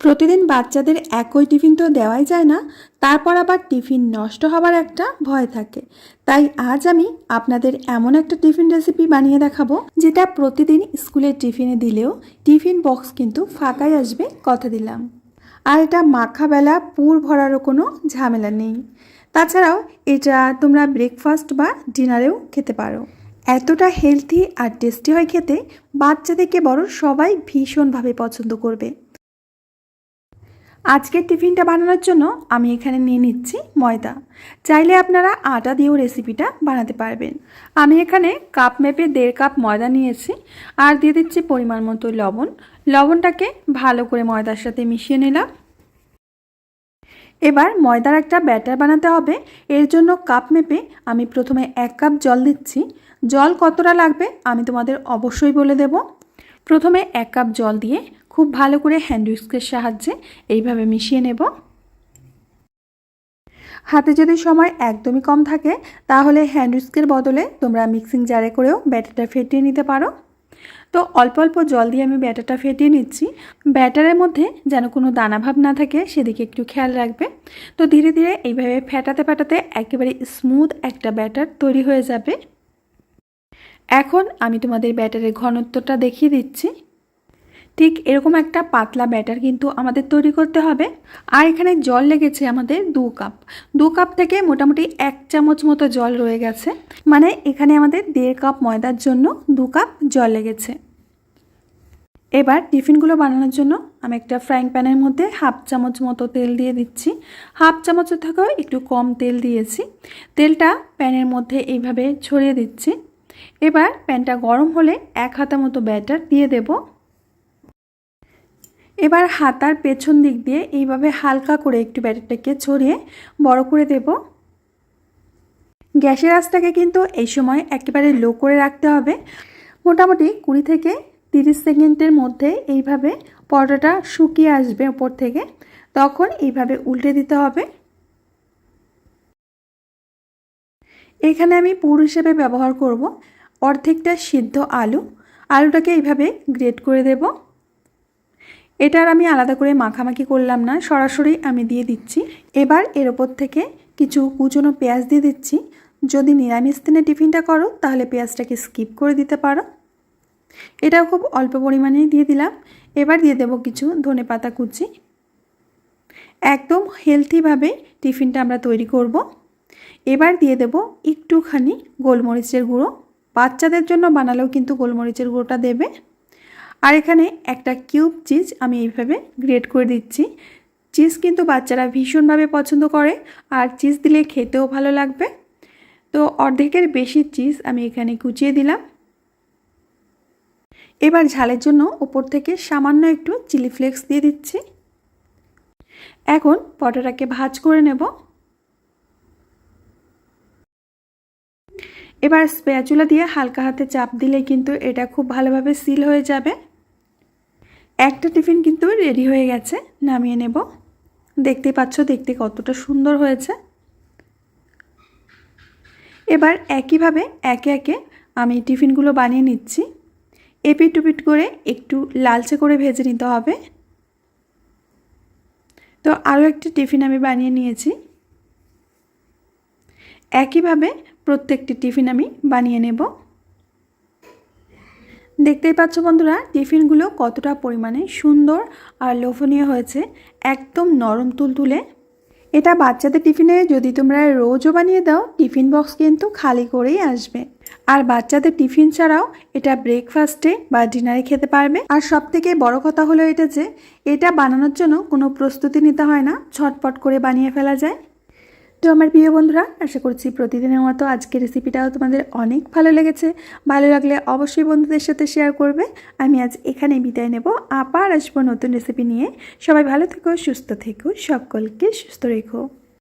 প্রতিদিন বাচ্চাদের একই টিফিন তো দেওয়াই যায় না, তারপর আবার টিফিন নষ্ট হবার একটা ভয় থাকে। তাই আজ আমি আপনাদের এমন একটা টিফিন রেসিপি বানিয়ে দেখাবো যেটা প্রতিদিন স্কুলের টিফিনে দিলেও টিফিন বক্স কিন্তু ফাঁকাই আসবে, কথা দিলাম। আর এটা মাখাবেলা পুর ভরারও কোনো ঝামেলা নেই। তাছাড়াও এটা তোমরা ব্রেকফাস্ট বা ডিনারেও খেতে পারো। এতটা হেলথি আর টেস্টি হয় খেতে, বাচ্চা থেকে বড় সবাই ভীষণভাবে পছন্দ করবে। আজকের টিফিনটা বানানোর জন্য আমি এখানে নিয়ে নিচ্ছি ময়দা। চাইলে আপনারা আটা দিয়েও রেসিপিটা বানাতে পারবেন। আমি এখানে কাপ মেপে 1.5 কাপ ময়দা নিয়েছি আর দিয়ে দিচ্ছি পরিমাণ মতো লবণ। লবণটাকে ভালো করে ময়দার সাথে মিশিয়ে নিলাম। এবার ময়দার একটা ব্যাটার বানাতে হবে। এর জন্য কাপ মেপে আমি প্রথমে 1 কাপ জল দিচ্ছি। জল কতটা লাগবে আমি তোমাদের অবশ্যই বলে দেব। প্রথমে 1 কাপ জল দিয়ে খুব ভালো করে হ্যান্ড উইস্কের সাহায্যে এইভাবে মিশিয়ে নেব। হাতে যদি সময় একদমই কম থাকে তাহলে হ্যান্ড উইস্কের বদলে তোমরা মিক্সিং জারে করেও ব্যাটারটা ফেটিয়ে নিতে পারো। তো অল্প অল্প জল দিয়ে আমি ব্যাটারটা ফেটিয়ে নিচ্ছি। ব্যাটারের মধ্যে যেন কোনো দানাভাব না থাকে সেদিকে একটু খেয়াল রাখবে। তো ধীরে ধীরে এইভাবে ফেটাতে ফেটাতে একেবারে স্মুথ একটা ব্যাটার তৈরি হয়ে যাবে। এখন আমি তোমাদের ব্যাটারের ঘনত্বটা দেখিয়ে দিচ্ছি। ঠিক এরকম একটা পাতলা ব্যাটার কিন্তু আমাদের তৈরি করতে হবে। আর এখানে জল লেগেছে আমাদের 2 কাপ থেকে মোটামুটি 1 চামচ মতো জল রয়ে গেছে। মানে এখানে আমাদের 1.5 কাপ ময়দার জন্য 2 কাপ জল লেগেছে। এবার টিফিনগুলো বানানোর জন্য আমি একটা ফ্রাইং প্যানের মধ্যে 1/2 চামচ মতো তেল দিয়ে দিচ্ছি। 1/2 চামচের থেকেও একটু কম তেল দিয়েছি। তেলটা প্যানের মধ্যে এইভাবে ছড়িয়ে দিচ্ছি। এবার প্যানটা গরম হলে 1 হাতা মতো ব্যাটার দিয়ে দেব। এবার হাতার পেছন দিক দিয়ে এইভাবে হালকা করে একটু ব্যাটারটাকে ছড়িয়ে বড় করে দেব। গ্যাসের আঁচটাকে কিন্তু এই সময় একেবারে লো করে রাখতে হবে। মোটামুটি 20 থেকে 30 সেকেন্ডের মধ্যে এইভাবে পরোটাটা শুকিয়ে আসবে উপর থেকে, তখন এইভাবে উল্টে দিতে হবে। এখানে আমি পুর হিসেবে ব্যবহার করব অর্ধেকটা সিদ্ধ আলুটাকে এইভাবে গ্রেট করে দেব। এটার আমি আলাদা করে মাখামাখি করলাম না, সরাসরি আমি দিয়ে দিচ্ছি। এবার এর ওপর থেকে কিছু কুচনো পেঁয়াজ দিয়ে দিচ্ছি। যদি নিরামিষ দিনে টিফিনটা করো তাহলে পেঁয়াজটাকে স্কিপ করে দিতে পারো। এটাও খুব অল্প পরিমাণেই দিয়ে দিলাম। এবার দিয়ে দেব কিছু ধনেপাতা কুচি। একদম হেলথিভাবে টিফিনটা আমরা তৈরি করব। এবার দিয়ে দেব একটুখানি গোলমরিচের গুঁড়ো। বাচ্চাদের জন্য বানালেও কিন্তু গোলমরিচের গুঁড়োটা দেবে। আর এখানে একটা কিউব চিজ আমি এইভাবে গ্রেট করে দিচ্ছি। চিজ কিন্তু বাচ্চারা ভীষণভাবে পছন্দ করে আর চিজ দিলে খেতেও ভালো লাগবে। তো অর্ধেকের বেশি চিজ আমি এখানে কুচিয়ে দিলাম। এবার ঝালের জন্য উপর থেকে সামান্য একটু চিলি ফ্লেক্স দিয়ে দিচ্ছি। এখন পরোটাটাকে ভাজ করে নেব। এবার স্প্যাচুলা দিয়ে হালকা হাতে চাপ দিলে কিন্তু এটা খুব ভালোভাবে সিল হয়ে যাবে। একটা টিফিন কিন্তু রেডি হয়ে গেছে, নামিয়ে নেব। দেখতে পাচ্ছ দেখতে কতটা সুন্দর হয়েছে। এবার একইভাবে একে একে আমি টিফিনগুলো বানিয়ে নিচ্ছি। এপিট টুপিট করে একটু লালচে করে ভেজে নিতে হবে। তো আরও একটি টিফিন আমি বানিয়ে নিয়েছি। একইভাবে প্রত্যেকটি টিফিন আমি বানিয়ে নেব। দেখতেই পাচ্ছ বন্ধুরা টিফিনগুলো কতটা পরিমাণে সুন্দর আর লোভনীয় হয়েছে, একদম নরম তুলতুলে। এটা বাচ্চাদের টিফিনে যদি তোমরা রোজও বানিয়ে দাও টিফিন বক্স কিন্তু খালি করেই আসবে। আর বাচ্চাদের টিফিন ছাড়াও এটা ব্রেকফাস্টে বা ডিনারে খেতে পারবে। আর সবথেকে বড় কথা হলো এটা যে এটা বানানোর জন্য কোনো প্রস্তুতি নিতে হয় না, ঝটপট করে বানিয়ে ফেলা যায়। তো আমার প্রিয় বন্ধুরা, আশা করছি প্রতিদিনের মতো আজকের রেসিপিটাও তোমাদের অনেক ভালো লেগেছে। ভালো লাগলে অবশ্যই বন্ধুদের সাথে শেয়ার করবে। আমি আজ এখানেই বিদায় নেব, আবার আসবো নতুন রেসিপি নিয়ে। সবাই ভালো থেকো, সুস্থ থেকো, সকলকে সুস্থ রেখো।